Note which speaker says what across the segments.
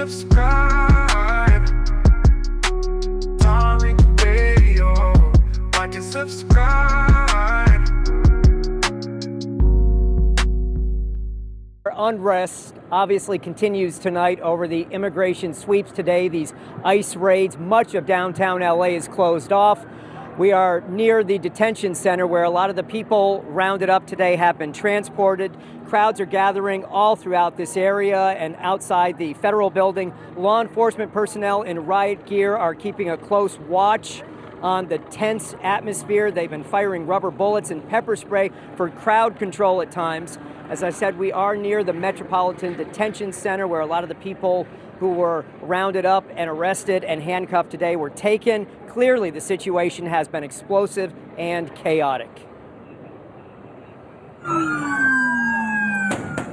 Speaker 1: subscribe. Tariq Radio. Like and subscribe.
Speaker 2: Unrest obviously continues tonight over the immigration sweeps today, these ICE raids. Much of downtown LA is closed off. We are near the detention center where a lot of the people rounded up today have been transported. Crowds are gathering all throughout this area and outside the federal building. Law enforcement personnel in riot gear are keeping a close watch on the tense atmosphere. They've been firing rubber bullets and pepper spray for crowd control at times. As I said, we are near the Metropolitan Detention Center where a lot of the people who were rounded up and arrested and handcuffed today were taken. Clearly, the situation has been explosive and chaotic.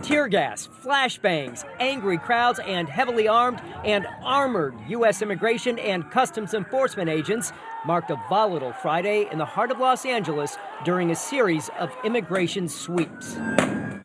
Speaker 2: Tear gas, flashbangs, angry crowds, and heavily armed and armored U.S. immigration and customs enforcement agents marked a volatile Friday in the heart of Los Angeles during a series of immigration sweeps.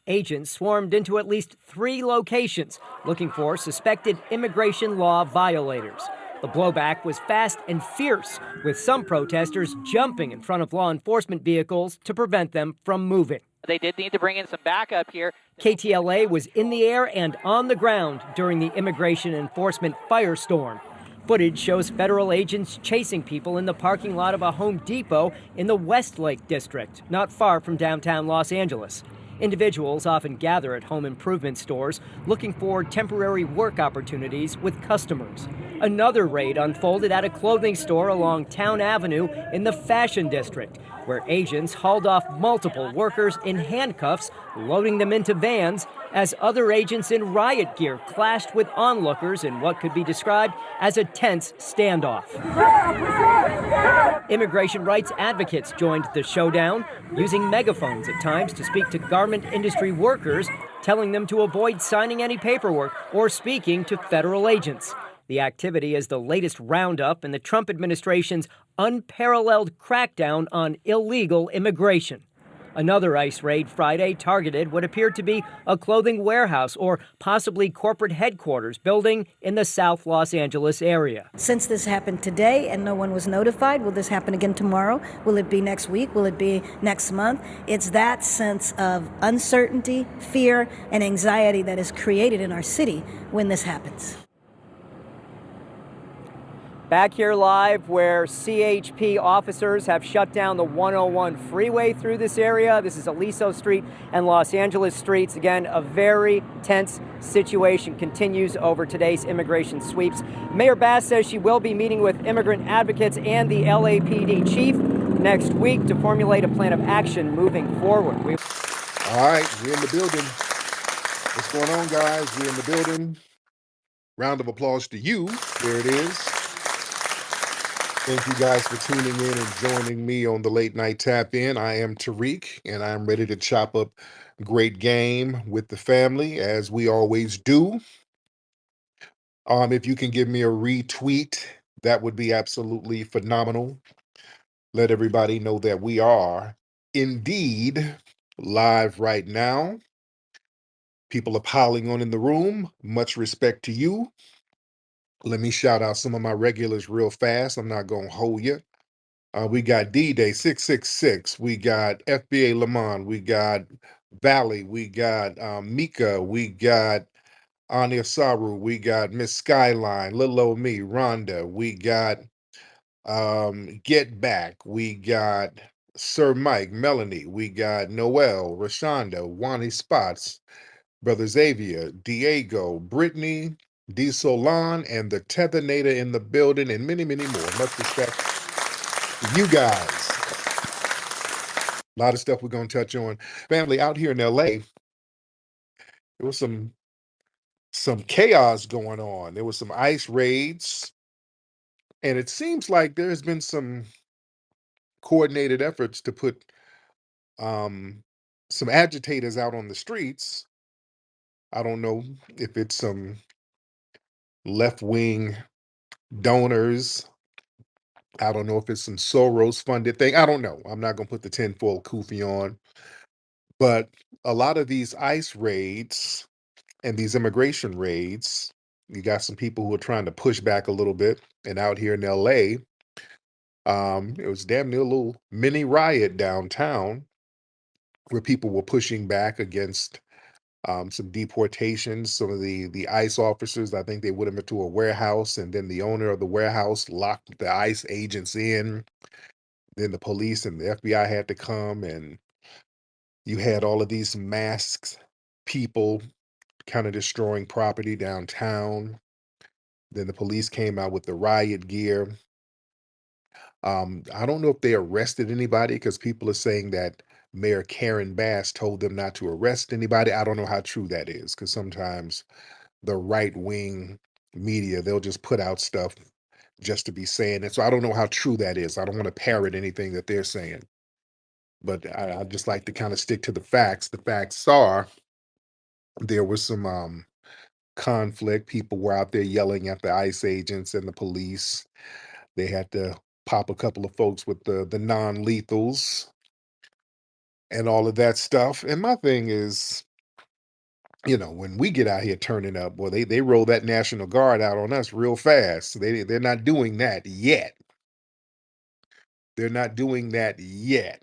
Speaker 2: Agents swarmed into at least 3 locations looking for suspected immigration law violators. The blowback was fast and fierce, with some protesters jumping in front of law enforcement vehicles to prevent them from moving.
Speaker 3: They did need to bring in some backup here.
Speaker 2: KTLA was in the air and on the ground during the immigration enforcement firestorm. Footage shows federal agents chasing people in the parking lot of a Home Depot in the Westlake district, not far from downtown Los Angeles. Individuals often gather at home improvement stores looking for temporary work opportunities with customers. Another raid unfolded at a clothing store along Town Avenue in the Fashion District, where agents hauled off multiple workers in handcuffs, loading them into vans, as other agents in riot gear clashed with onlookers in what could be described as a tense standoff. Immigration rights advocates joined the showdown, using megaphones at times to speak to garment industry workers, telling them to avoid signing any paperwork or speaking to federal agents. The activity is the latest roundup in the Trump administration's unparalleled crackdown on illegal immigration. Another ICE raid Friday targeted what appeared to be a clothing warehouse or possibly corporate headquarters building in the South Los Angeles area.
Speaker 4: Since this happened today and no one was notified, will this happen again tomorrow? Will it be next week? Will it be next month? It's that sense of uncertainty, fear, and anxiety that is created in our city when this happens.
Speaker 2: Back here live where CHP officers have shut down the 101 freeway through this area. This is Aliso Street and Los Angeles streets. Again, a very tense situation continues over today's immigration sweeps. Mayor Bass says she will be meeting with immigrant advocates and the LAPD chief next week to formulate a plan of action moving forward.
Speaker 5: All right, we're in the building. What's going on, guys? We're in the building. Round of applause to you. There it is. Thank you guys for tuning in and joining me on the Late Night Tap In. I am Tariq, and I'm ready to chop up great game with the family, as we always do. If you can give me a retweet, that would be absolutely phenomenal. Let everybody know that we are indeed live right now. People are piling on in the room. Much respect to you. Let me shout out some of my regulars real fast. I'm not going to hold you. We got D-Day 666. We got FBA Lamont. We got Valley. We got Mika. We got Anya Saru. We got Miss Skyline. Little old me, Rhonda. We got Get Back. We got Sir Mike, Melanie. We got Noel, Rashonda, Wani Spots, Brother Xavier, Diego, Brittany, D. Solon, and the Tethernator in the building, and many, many more. Much respect to you guys. A lot of stuff we're going to touch on. Family, out here in LA, there was some chaos going on. There was some ICE raids, and it seems like there's been some coordinated efforts to put some agitators out on the streets. I don't know if it's some left-wing donors. I don't know if it's some Soros-funded thing. I don't know. I'm not going to put the tinfoil kufi on. But a lot of these ICE raids and these immigration raids You got some people who are trying to push back a little bit. And out here in LA, it was damn near a little mini riot downtown where people were pushing back against some deportations. Some of the ICE officers, I think they went into a warehouse, and then the owner of the warehouse locked the ICE agents in. Then the police and the FBI had to come, and you had all of these masked people kind of destroying property downtown. Then the police came out with the riot gear. I don't know if they arrested anybody because people are saying that Mayor Karen Bass told them not to arrest anybody. I don't know how true that is because sometimes the right wing media, they'll just put out stuff just to be saying it. So I don't know how true that is. I don't want to parrot anything that they're saying, but I just like to kind of stick to the facts. The facts are there was some conflict. People were out there yelling at the ICE agents and the police. They had to pop a couple of folks with the non-lethals and all of that stuff. And my thing is, when we get out here turning up, well, they roll that National Guard out on us real fast. They're not doing that yet. They're not doing that yet.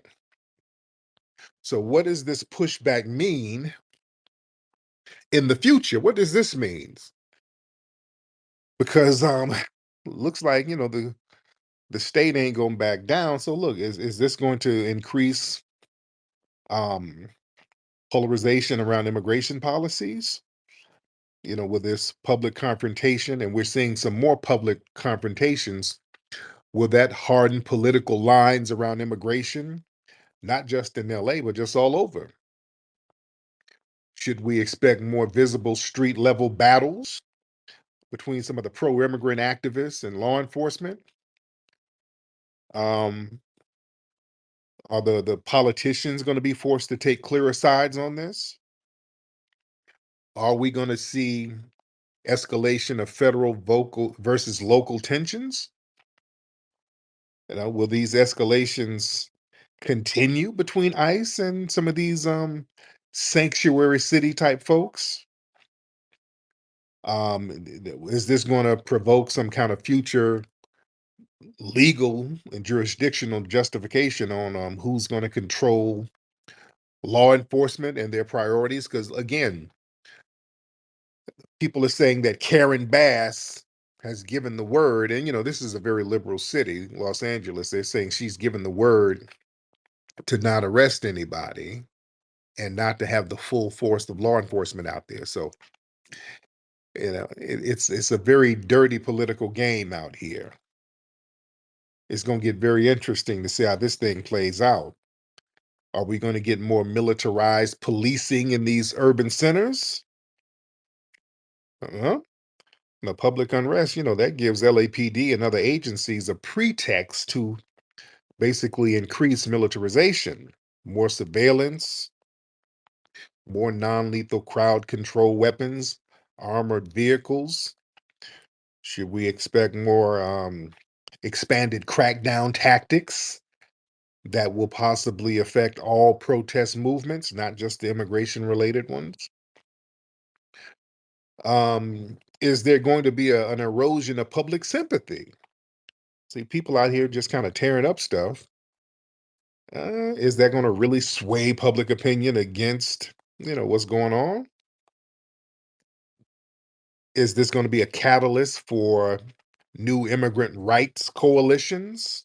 Speaker 5: So what does this pushback mean in the future? What does this mean? Because looks like the state ain't going back down. So look, is this going to increase um polarization around immigration policies? With this public confrontation, and we're seeing some more public confrontations, will that harden political lines around immigration, not just in LA, but just all over? Should we expect more visible street level battles between some of the pro immigrant activists and law enforcement? Um, are the politicians going to be forced to take clearer sides on this? Are we going to see escalation of federal vocal versus local tensions? Will these escalations continue between ICE and some of these sanctuary city type folks? Is this going to provoke some kind of future legal and jurisdictional justification on who's going to control law enforcement and their priorities? Because again, people are saying that Karen Bass has given the word, and this is a very liberal city, Los Angeles. They're saying she's given the word to not arrest anybody and not to have the full force of law enforcement out there. So, it's a very dirty political game out here. It's going to get very interesting to see how this thing plays out. Are we going to get more militarized policing in these urban centers? Uh-huh. The public unrest, that gives LAPD and other agencies a pretext to basically increase militarization, more surveillance, more non-lethal crowd control weapons, armored vehicles. Should we expect more expanded crackdown tactics that will possibly affect all protest movements, not just the immigration related ones? Is there going to be an erosion of public sympathy? See, people out here just kind of tearing up stuff. Is that going to really sway public opinion against, what's going on? Is this going to be a catalyst for new immigrant rights coalitions?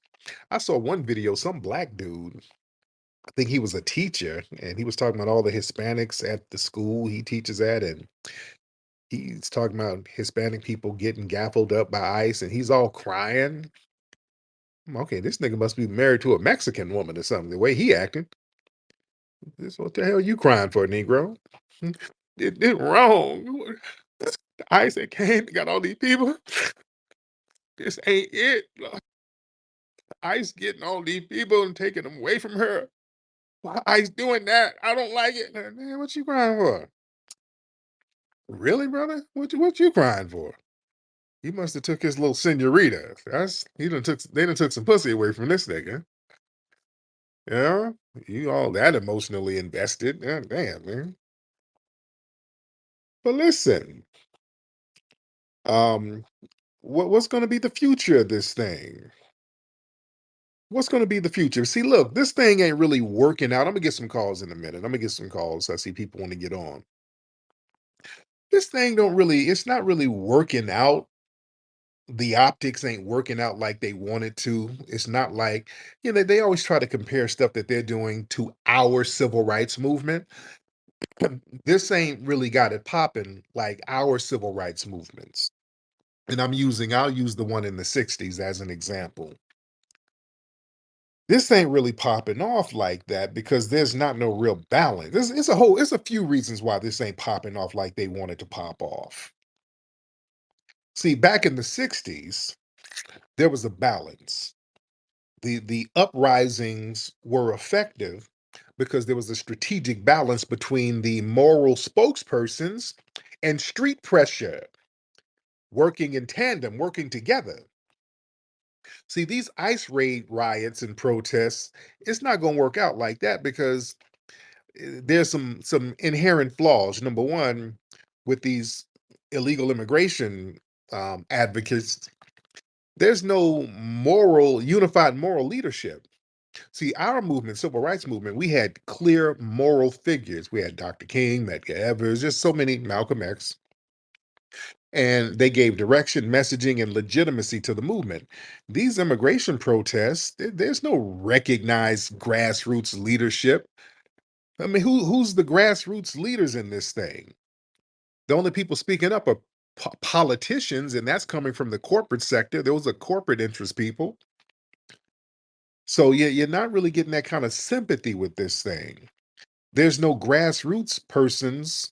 Speaker 5: I saw one video, some black dude, I think he was a teacher, and he was talking about all the Hispanics at the school he teaches at, and he's talking about Hispanic people getting gaffled up by ICE, and he's all crying. Okay, this nigga must be married to a Mexican woman or something, the way he acting. What the hell you crying for, Negro? It did wrong. ICE that came, got all these people. This ain't it. ICE getting all these people and taking them away from her. Why ICE doing that? I don't like it. Man, what you crying for? Really, brother? What you crying for? He must have took his little senorita. They done took some pussy away from this nigga. Yeah, you all that emotionally invested. Yeah, damn, man. But listen, Um, what's going to be the future of this thing? What's going to be the future? See, look, this thing ain't really working out. I'm gonna get some calls in a minute. I'm gonna get some calls. I see people want to get on. This thing don't really. It's not really working out. The optics ain't working out like they wanted to. It's not like, they always try to compare stuff that they're doing to our civil rights movement. This ain't really got it popping like our civil rights movements. And I'll use the one in the 60s as an example. This ain't really popping off like that because there's not no real balance. It's a few reasons why this ain't popping off like they wanted to pop off. See, back in the 60s, there was a balance. The uprisings were effective because there was a strategic balance between the moral spokespersons and street pressure working in tandem, working together. See, these ICE raid riots and protests, it's not going to work out like that because there's some inherent flaws. Number one, with these illegal immigration advocates, there's no unified moral leadership. See, our movement, civil rights movement, we had clear moral figures. We had Dr. King, Medgar Evers, just so many, Malcolm X, and they gave direction, messaging, and legitimacy to the movement. These immigration protests, there's no recognized grassroots leadership. I mean, who's the grassroots leaders in this thing? The only people speaking up are politicians, and that's coming from the corporate sector. Those are corporate interest people. So you're not really getting that kind of sympathy with this thing. There's no grassroots persons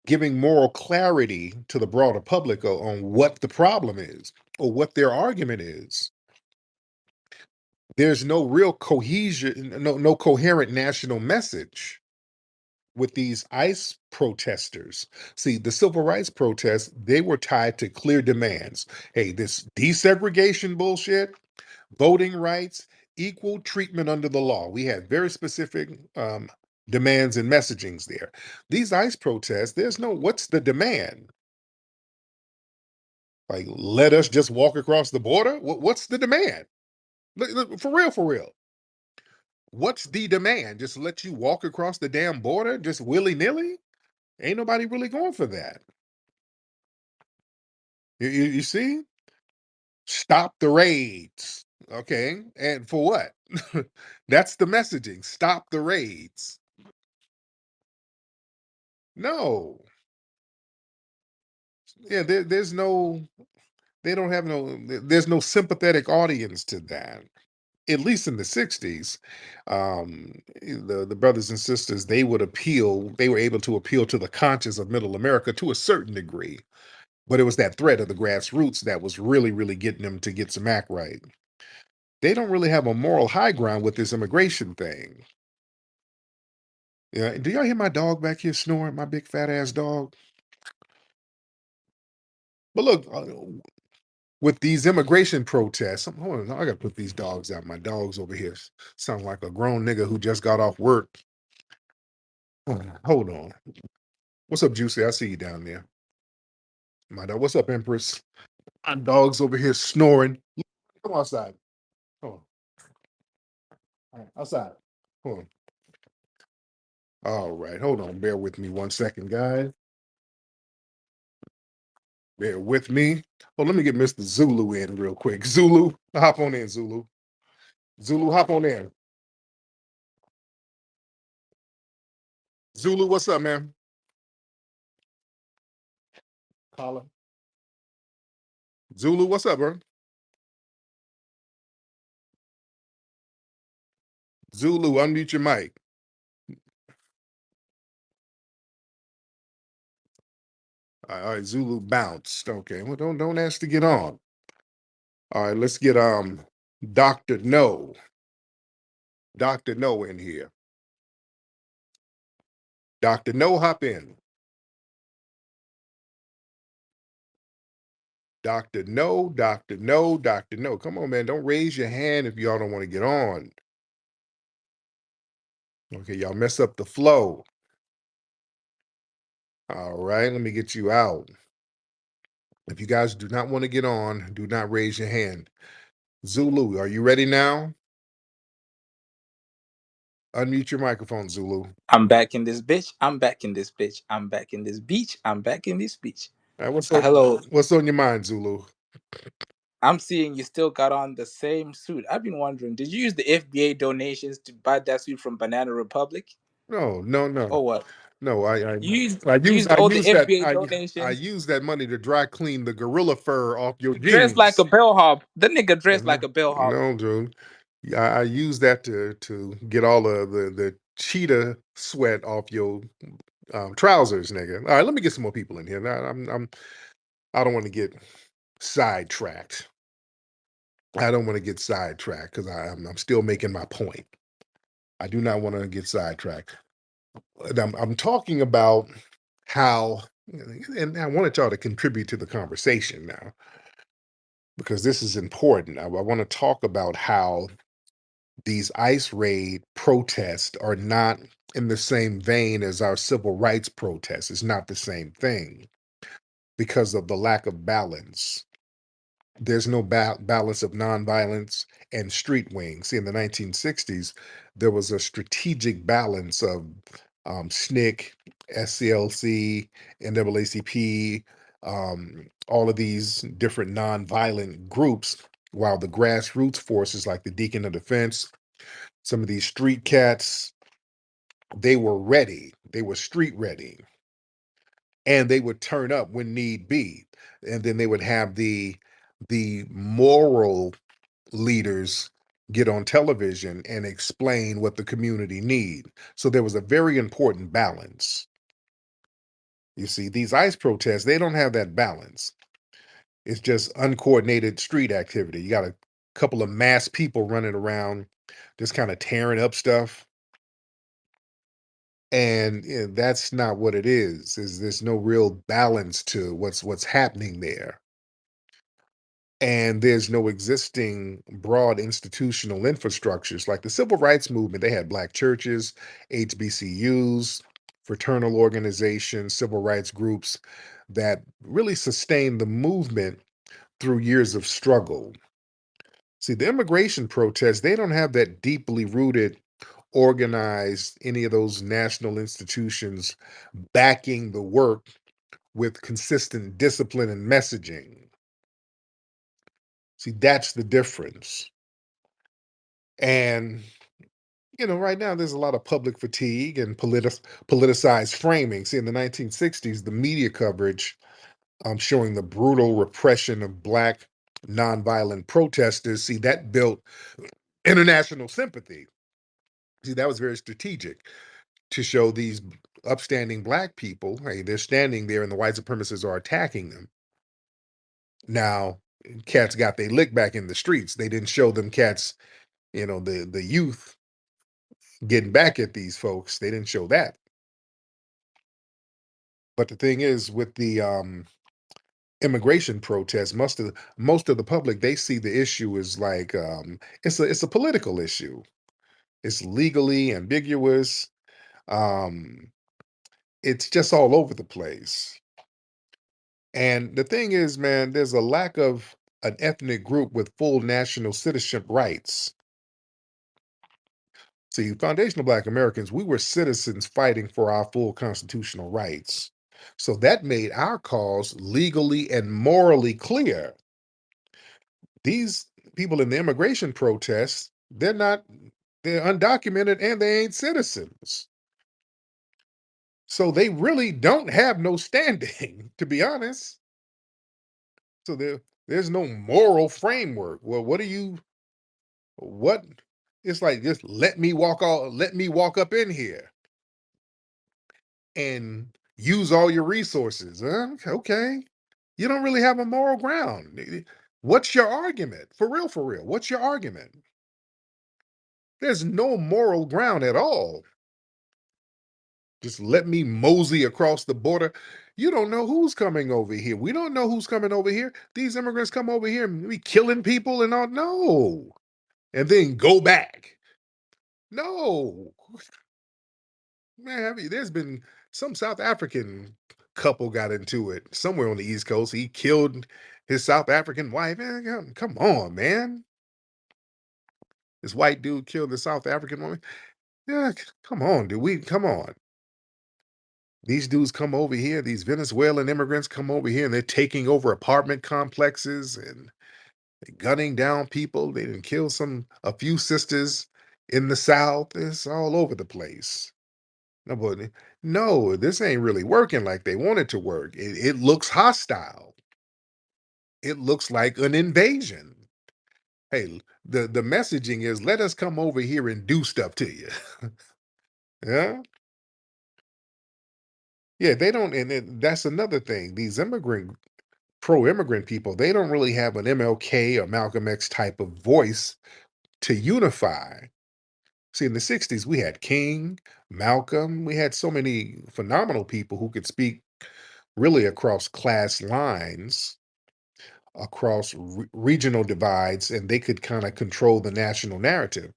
Speaker 5: giving moral clarity to the broader public on what the problem is or what their argument is. There's no real cohesion, no coherent national message with these ICE protesters. See, the civil rights protests, they were tied to clear demands. Hey, this desegregation bullshit, voting rights, equal treatment under the law. We had very specific demands and messagings there. These ICE protests, what's the demand? Like, let us just walk across the border? What's the demand? Look, for real, for real. What's the demand? Just let you walk across the damn border just willy-nilly? Ain't nobody really going for that. You see? Stop the raids. Okay. And for what? That's the messaging. Stop the raids. No. Yeah, they don't have there's no sympathetic audience to that. At least in the 60s, the brothers and sisters, they were able to appeal to the conscience of middle America to a certain degree. But it was that threat of the grassroots that was really, really getting them to get some act right. They don't really have a moral high ground with this immigration thing. Yeah, do y'all hear my dog back here snoring? My big fat ass dog. But look, with these immigration protests, hold on, I gotta put these dogs out. My dog's over here sound like a grown nigga who just got off work. Hold on. What's up, Juicy? I see you down there. My dog. What's up, Empress? My dog's over here snoring. Come outside. Come on. All right, outside. Hold on. All right, hold on. Bear with me 1 second, guys. Bear with me. Oh, let me get Mr. Zulu in real quick. Zulu, hop on in, Zulu. Zulu, hop on in. Zulu, what's up, man? Caller. Zulu, what's up, bro? Zulu, unmute your mic. All right, Zulu bounced. Okay, well, don't ask to get on. All right, let's get Dr. No. Dr. No in here. Dr. No, hop in. Dr. No, Dr. No, Dr. No. Come on, man. Don't raise your hand if y'all don't want to get on. Okay, y'all mess up the flow. All right, let me get you out. If you guys do not want to get on, do not raise your hand. Zulu, are you ready now? Unmute your microphone, Zulu.
Speaker 6: I'm back in this bitch. I'm back in this bitch. I'm back in this beach. I'm back in this beach. Hello.
Speaker 5: What's on your mind, Zulu?
Speaker 6: I'm seeing you still got on the same suit. I've been wondering, did you use the FBA donations to buy that suit from Banana Republic?
Speaker 5: No.
Speaker 6: Or what?
Speaker 5: No,
Speaker 6: You used all the FBA
Speaker 5: I
Speaker 6: donations.
Speaker 5: use that money to dry clean the gorilla fur off your
Speaker 6: Dressed like a
Speaker 5: jeans.
Speaker 6: bellhop. The nigga dressed like
Speaker 5: No,
Speaker 6: a bellhop.
Speaker 5: no, dude. I use that to get all of the cheetah sweat off your trousers, nigga. All right, let me get some more people in here. Now, I don't want to get sidetracked. I don't want to get sidetracked because I'm still making my point. I do not want to get sidetracked. And I'm talking about how, and I wanted y'all to contribute to the conversation now because this is important. I want to talk about how these ICE raid protests are not in the same vein as our civil rights protests. It's not the same thing because of the lack of balance. There's no balance of nonviolence and street wings. See, in the 1960s, there was a strategic balance of SNCC, SCLC, NAACP, all of these different nonviolent groups, while the grassroots forces like the Deacon of Defense, some of these street cats, they were ready. They were street ready. And they would turn up when need be. And then they would have the moral leaders get on television and explain what the community need. So there was a very important balance. You see, these ICE protests, they don't have that balance. It's just uncoordinated street activity. You got a couple of mass people running around just kind of tearing up stuff. And that's not what it is. There's no real balance to what's happening there. And there's no existing broad institutional infrastructures like the civil rights movement. They had black churches, HBCUs, fraternal organizations, civil rights groups that really sustained the movement through years of struggle. See, the immigration protests, they don't have that deeply rooted, organized, any of those national institutions backing the work with consistent discipline and messaging. See, that's the difference. And, right now there's a lot of public fatigue and politicized framing. See, in the 1960s, the media coverage showing the brutal repression of Black nonviolent protesters, see, that built international sympathy. See, that was very strategic to show these upstanding Black people, hey, they're standing there and the white supremacists are attacking them. Now, cats got their lick back in the streets. They didn't show them cats, the youth getting back at these folks. They didn't show that. But the thing is, with the immigration protests, most of the public, they see the issue as like it's a political issue. It's legally ambiguous. Um, it's just all over the place. And the thing is, man, there's a lack of an ethnic group with full national citizenship rights. See, foundational Black Americans, we were citizens fighting for our full constitutional rights. So that made our cause legally and morally clear. These people in the immigration protests, they're undocumented and they ain't citizens. So they really don't have no standing, to be honest. So there's no moral framework. Well, what it's like, just let me walk up in here and use all your resources. Okay. You don't really have a moral ground. What's your argument? For real, for real. What's your argument? There's no moral ground at all. Just let me mosey across the border. You don't know who's coming over here. We don't know who's coming over here. These immigrants come over here and be killing people and all. No. And then go back. No. Man, there's been some South African couple got into it somewhere on the East Coast. He killed his South African wife. Man, come on, man. This white dude killed the South African woman. Yeah, come on, dude. Come on. These dudes come over here, these Venezuelan immigrants come over here and they're taking over apartment complexes and gunning down people. They didn't kill a few sisters in the South. It's all over the place. No, but no, this ain't really working like they want it to work. It looks hostile. It looks like an invasion. Hey, the messaging is let us come over here and do stuff to you. Yeah. Yeah, they don't, and that's another thing. These pro-immigrant people, they don't really have an MLK or Malcolm X type of voice to unify. See, in the 60s, we had King, Malcolm, we had so many phenomenal people who could speak really across class lines, across regional divides, and they could kind of control the national narrative.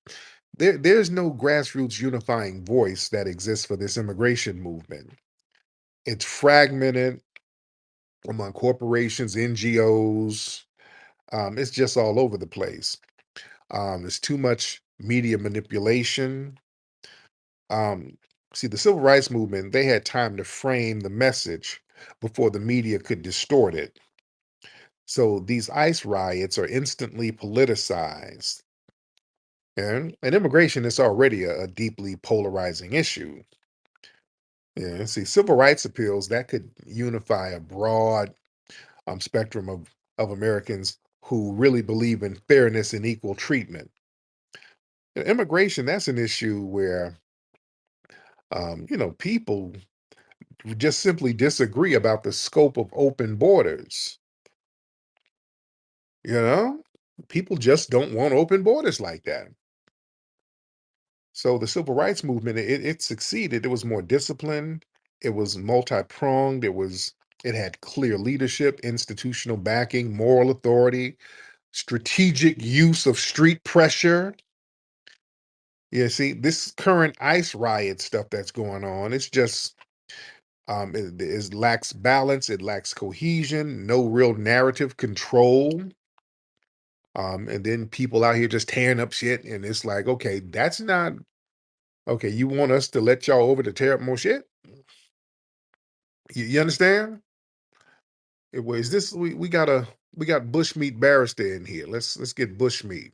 Speaker 5: There's no grassroots unifying voice that exists for this immigration movement. It's fragmented among corporations, NGOs. It's just all over the place. There's too much media manipulation. Um, See, the civil rights movement, they had time to frame the message before the media could distort it. So these ICE riots are instantly politicized. And immigration is already a deeply polarizing issue. Yeah, see, civil rights appeals that could unify a broad spectrum of Americans who really believe in fairness and equal treatment. Immigration, that's an issue where people just simply disagree about the scope of open borders. You know, people just don't want open borders like that. So the civil rights movement, it succeeded. It was more disciplined. It was multi-pronged. It had clear leadership, institutional backing, moral authority, strategic use of street pressure. Yeah, see, this current ICE riot stuff that's going on, it's just it lacks balance, it lacks cohesion, no real narrative control. And then people out here just tearing up shit, and it's like, okay, that's not okay. You want us to let y'all over to tear up more shit? You understand? Is this we got Bushmeat Barrister in here. Let's get Bushmeat.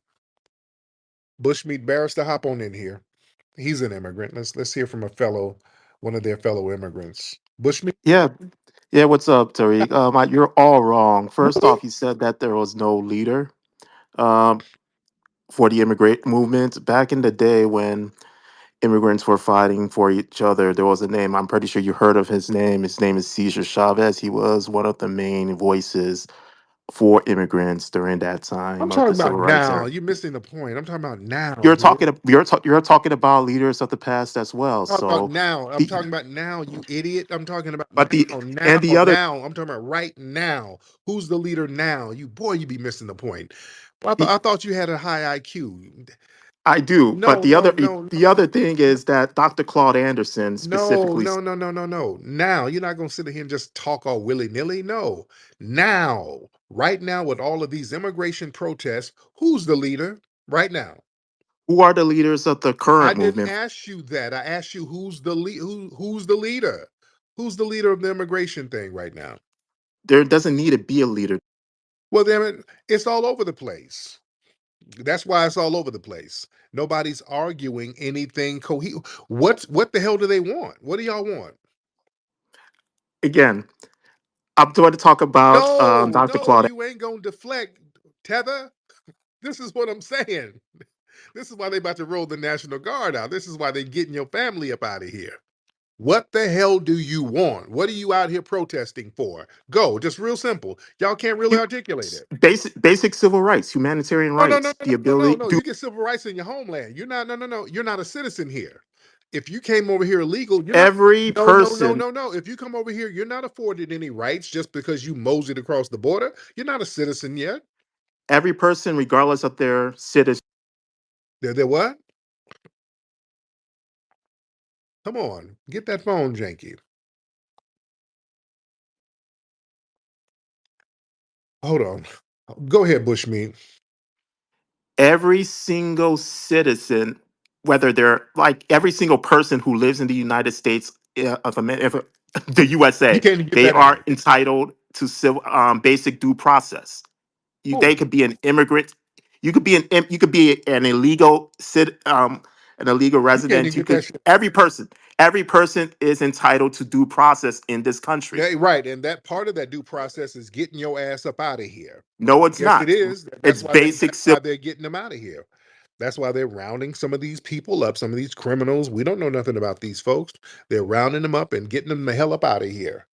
Speaker 5: Bushmeat Barrister, hop on in here. He's an immigrant. Let's hear from one of their fellow immigrants. Bushmeat.
Speaker 7: Yeah, yeah. What's up, Tariq? You're all wrong. First
Speaker 5: Really?
Speaker 7: off, you said that there was no leader um, for the immigrant movement back in the day when immigrants were fighting for each other. There was a name. I'm pretty sure you heard of his name. His name is Cesar Chavez. He was one of the main voices for immigrants during that
Speaker 5: I'm
Speaker 7: time of
Speaker 5: talking
Speaker 7: the
Speaker 5: about
Speaker 7: civil rights
Speaker 5: now.
Speaker 7: era.
Speaker 5: You're missing the point. I'm talking about now,
Speaker 7: You're
Speaker 5: dude.
Speaker 7: talking. You're talking about leaders of the past as well.
Speaker 5: I'm talking about
Speaker 7: So
Speaker 5: now. I'm
Speaker 7: the
Speaker 5: talking about now, you idiot. I'm talking about
Speaker 7: but the
Speaker 5: now, now,
Speaker 7: and the other
Speaker 5: now. I'm talking about right now. Who's the leader now? You be missing the point. Well,
Speaker 7: the
Speaker 5: I thought you had a high IQ.
Speaker 7: I do, but
Speaker 5: No, no, no,
Speaker 7: the other thing is that Dr. Claude Anderson
Speaker 5: no,
Speaker 7: specifically
Speaker 5: no, no, no, no, no. Now you're not gonna sit here and just talk all willy-nilly. No. Now, right now, with all of these immigration protests, who's the leader right now?
Speaker 7: who are the leaders of the
Speaker 5: I
Speaker 7: current
Speaker 5: didn't
Speaker 7: movement.
Speaker 5: ask you that. I asked you who's the leader? Who's the leader of the immigration thing right now?
Speaker 7: There doesn't need to be a leader.
Speaker 5: Well, then it's all over the place. That's why it's all over the place. Nobody's arguing anything what the hell do they want? What do y'all want?
Speaker 7: Again, I'm going to talk about
Speaker 5: No,
Speaker 7: Dr.
Speaker 5: no,
Speaker 7: Claude.
Speaker 5: you ain't gonna deflect, Tether. This is what I'm saying. This is why they about to roll the National Guard out. This is why they getting your family up out of here. What the hell do you want? What are you out here protesting for? Go, just real simple. Y'all can't really
Speaker 7: You,
Speaker 5: articulate it.
Speaker 7: basic civil rights, humanitarian
Speaker 5: No, no, no,
Speaker 7: rights,
Speaker 5: no,
Speaker 7: the
Speaker 5: no, no, no,
Speaker 7: ability
Speaker 5: no.
Speaker 7: to
Speaker 5: You get civil rights in your homeland. You're not, no, no, no. You're not a citizen here. If you came over here illegal, you're not.
Speaker 7: every
Speaker 5: No, no, no,
Speaker 7: person,
Speaker 5: no, no. If you come over here, you're not afforded any rights just because you moseyed across the border. You're not a citizen yet.
Speaker 7: regardless of their citizenship.
Speaker 5: They're what? Come on, get that phone, Janky. Hold on. Go ahead, Bushmeat.
Speaker 7: Every single citizen, whether they're like every single person who lives in the United States of America, the
Speaker 5: You
Speaker 7: USA,
Speaker 5: can't even get
Speaker 7: they
Speaker 5: that
Speaker 7: are
Speaker 5: out.
Speaker 7: entitled to civil basic due process. They
Speaker 5: Who?
Speaker 7: could be an immigrant. You could be an illegal an illegal
Speaker 5: You can't even
Speaker 7: resident. You
Speaker 5: get that
Speaker 7: could
Speaker 5: shit.
Speaker 7: every person is entitled to due process in this country.
Speaker 5: Yeah, right. And that part of that due process is getting your ass up out of here.
Speaker 7: No, it's
Speaker 5: Yes, it
Speaker 7: not.
Speaker 5: is.
Speaker 7: It's basic
Speaker 5: That's why they're getting them out of here. That's why they're rounding some of these people up, some of these criminals. We don't know nothing about these folks. They're rounding them up and getting them the hell up out of here.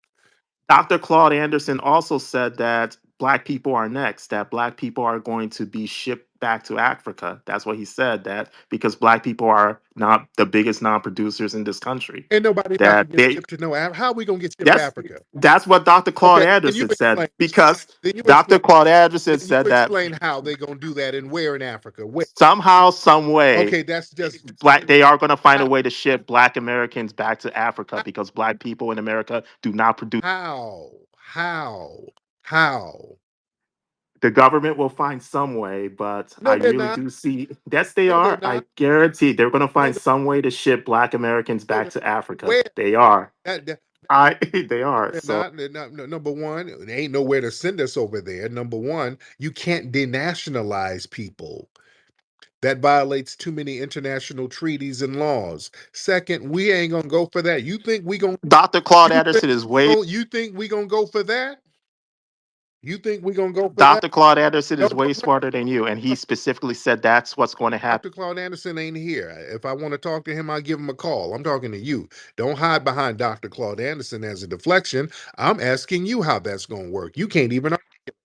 Speaker 7: Dr. Claude Anderson also said that black people are next, that black people are going to be shipped back to Africa. That's what he said, that because black people are not the biggest non-producers in this country.
Speaker 5: Ain't nobody about to
Speaker 7: That
Speaker 5: get
Speaker 7: they
Speaker 5: shipped to no Africa. How are we gonna get shipped to Africa?
Speaker 7: that's what Dr. Claude
Speaker 5: Okay, then you
Speaker 7: Anderson said
Speaker 5: explain.
Speaker 7: because
Speaker 5: Then you
Speaker 7: Dr.
Speaker 5: explain.
Speaker 7: Claude Anderson
Speaker 5: Then you
Speaker 7: said that
Speaker 5: explain how they gonna do that and where in Africa. Where?
Speaker 7: somehow, some way,
Speaker 5: Okay, that's just
Speaker 7: they are going to find a
Speaker 5: how.
Speaker 7: way to ship black Americans back to Africa because black people in America do not produce.
Speaker 5: How? How? How?
Speaker 7: The government will find some way, but I
Speaker 5: No, they're
Speaker 7: really
Speaker 5: not.
Speaker 7: do see. Yes, they
Speaker 5: No, they're
Speaker 7: are. I
Speaker 5: not.
Speaker 7: guarantee they're going to
Speaker 5: No,
Speaker 7: find some way to ship black Americans
Speaker 5: no,
Speaker 7: back
Speaker 5: no.
Speaker 7: to Africa.
Speaker 5: Where?
Speaker 7: They are.
Speaker 5: That
Speaker 7: They are.
Speaker 5: they're
Speaker 7: So
Speaker 5: not. They're not. No, number one, there ain't nowhere to send us over there. Number one, you can't denationalize people. That violates too many international treaties and laws. Second, we ain't gonna go for that. You think we gonna?
Speaker 7: Dr. Claude
Speaker 5: You think?
Speaker 7: Anderson is way.
Speaker 5: Oh, you think we gonna go for that? You think we gonna go for that?
Speaker 7: Dr. Claude Anderson
Speaker 5: No,
Speaker 7: is way smarter than you, and he specifically said that's what's going to happen.
Speaker 5: Dr. Claude Anderson ain't here. If I want to talk to him, I'll give him a call. I'm talking to you. Don't hide behind Dr. Claude Anderson as a deflection. I'm asking you how that's going to work. You can't even.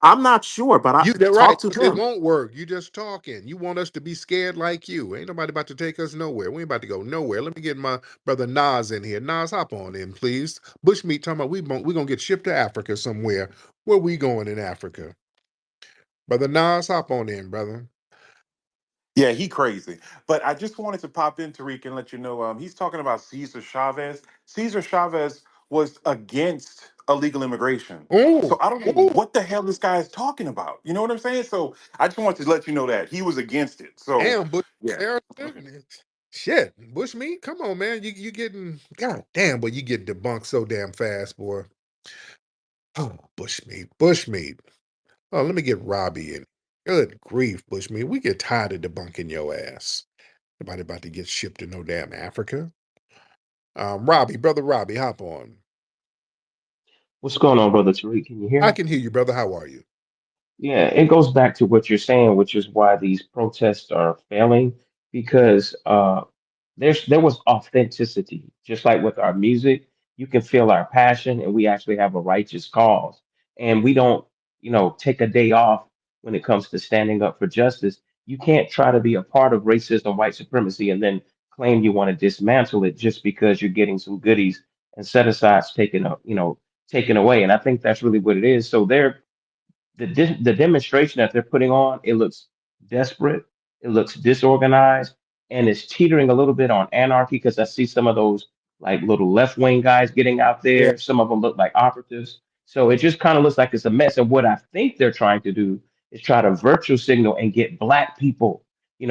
Speaker 7: I'm not sure, but I
Speaker 5: They're right.
Speaker 7: talk to
Speaker 5: It
Speaker 7: him.
Speaker 5: won't work. You just talking. You want us to be scared like you. Ain't nobody about to take us nowhere. We ain't about to go nowhere. Let me get my brother Nas in here. Nas, hop on in, please. Bushmeat talking about we going to get shipped to Africa somewhere. Where we going in Africa? Brother Nas, hop on in, brother.
Speaker 8: Yeah, he crazy. But I just wanted to pop in, Tariq, and let you know he's talking about Cesar Chavez. Cesar Chavez was against illegal immigration.
Speaker 5: Oh,
Speaker 8: So I don't know
Speaker 5: oh,
Speaker 8: what the hell this guy is talking about. You know what I'm saying? So I just wanted to let you know that he was against it. So
Speaker 5: damn, Bush.
Speaker 8: yeah.
Speaker 5: Shit, Bushmeat, come on, man. You getting god damn, but you get debunked so damn fast, boy. Oh, Bushmeat. Oh, let me get Robbie in. Good grief, Bushmeat. We get tired of debunking your ass. Nobody about to get shipped to no damn Africa. Robbie, brother Robbie, hop on.
Speaker 9: What's going on, brother Tariq? Can you hear
Speaker 5: I
Speaker 9: me?
Speaker 5: can hear you, brother. How are you?
Speaker 9: Yeah, it goes back to what you're saying, which is why these protests are failing because there was authenticity, just like with our music. You can feel our passion, and we actually have a righteous cause, and we don't, take a day off when it comes to standing up for justice. You can't try to be a part of racism, white supremacy, and then claim you want to dismantle it just because you're getting some goodies and set asides taken up, taken away. And I think that's really what it is. So the demonstration that they're putting on, it looks desperate, it looks disorganized, and it's teetering a little bit on anarchy because I see some of those like little left wing guys getting out
Speaker 5: Yeah,
Speaker 9: there. Some of them look like operatives. So it just kind of looks like it's a mess. And what I think they're trying to do is try to virtue signal and get black people,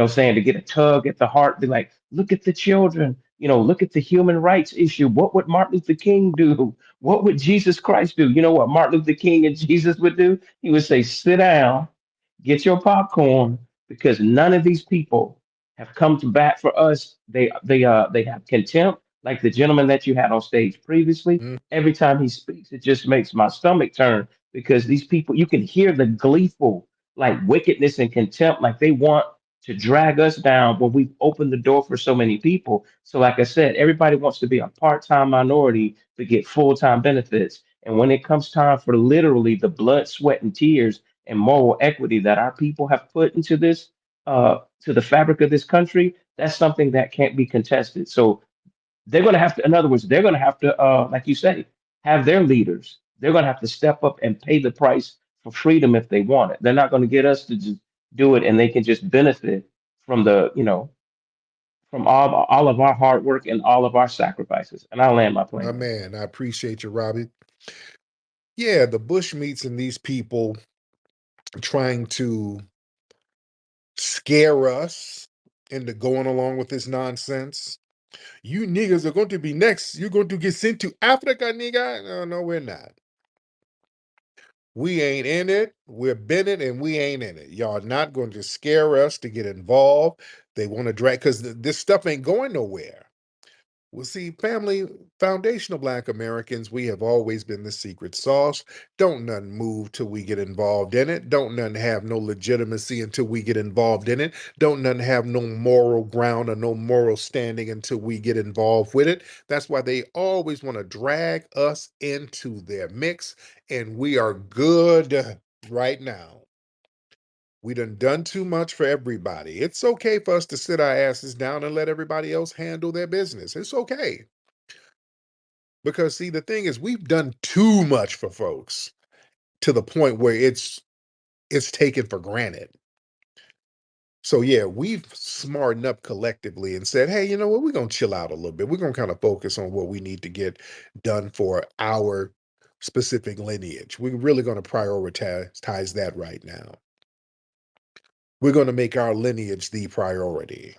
Speaker 9: saying to get a tug at the heart, be like, look at the children, look at the human rights issue. What would Martin Luther King do? What would Jesus Christ do? You know what Martin Luther King and Jesus would do? He would say, sit down, get your popcorn, because none of these people have come to bat for us. They have contempt, like the gentleman that you had on stage previously.
Speaker 5: mm,
Speaker 9: Every time he speaks, it just makes my stomach turn because these people, you can hear the gleeful, like wickedness and contempt, like they want to drag us down when we've opened the door for so many people. So, like I said, everybody wants to be a part-time minority to get full-time benefits. And when it comes time for literally the blood, sweat, and tears and moral equity that our people have put into this, to the fabric of this country, that's something that can't be contested. So they're going to have to, in other words, they're going to have to, like you say, have their leaders. They're going to have to step up and pay the price for freedom if they want it. They're not going to get us to just do it and they can just benefit from from all of our hard work and all of our sacrifices. And I'll land my
Speaker 5: my
Speaker 9: plane there.
Speaker 5: man, I appreciate you, Robbie. Yeah, the Bushmeats and these people. trying to scare us into going along with this nonsense. You niggas are going to be next. You're going to get sent to Africa, nigga. No, no, we're not. We ain't in it. We're been it and we ain't in it. Y'all not going to scare us to get involved. They want to drag, because this stuff ain't going nowhere. Well, see, family, foundational Black Americans, we have always been the secret sauce. Don't none move till we get involved in it. Don't none have no legitimacy until we get involved in it. Don't none have no moral ground or no moral standing until we get involved with it. That's why they always want to drag us into their mix, and we are good right now. We done too much for everybody. It's okay for us to sit our asses down and let everybody else handle their business. It's okay. Because see, the thing is, we've done too much for folks to the point where it's taken for granted. So yeah, we've smartened up collectively and said, hey, you know what, we're gonna chill out a little bit. We're gonna kind of focus on what we need to get done for our specific lineage. We're really gonna prioritize that right now. We're gonna make our lineage the priority.